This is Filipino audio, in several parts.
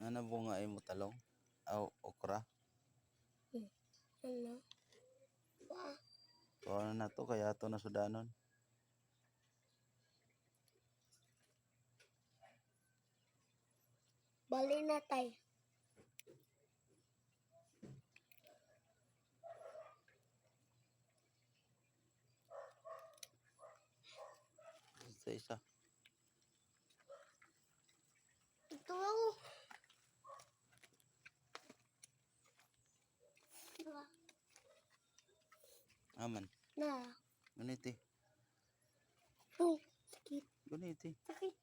Ano bunga ay mo talong? Aw, okra? Ano? So ano na to, kaya to na sudanon. Bali na tay. Isa. Ito ako. Aman. Na. Guniti. Oh, sakit. Guniti. Sakit.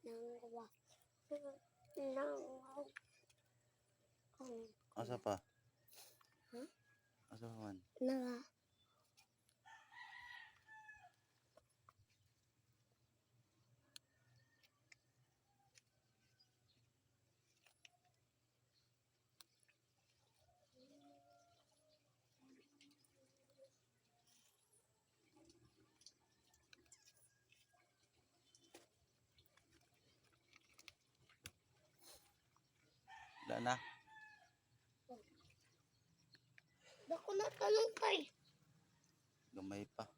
Nangwa. Nangwa. Asa pa? Ha? Asa pa man? Na. Wala na. Dako na talong kay. Gamay pa.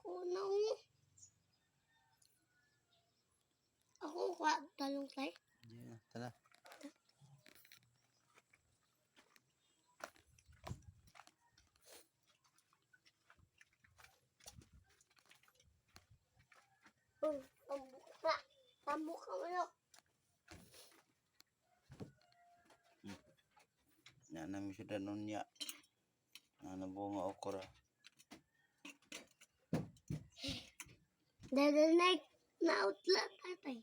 Ako na mo. Ako ka talong kay. Yeah, tala. Oh, tambok na. Tambok ka mo. Yan namin siya danon niya. Ano bunga okra? Dadanig na outlet tatay.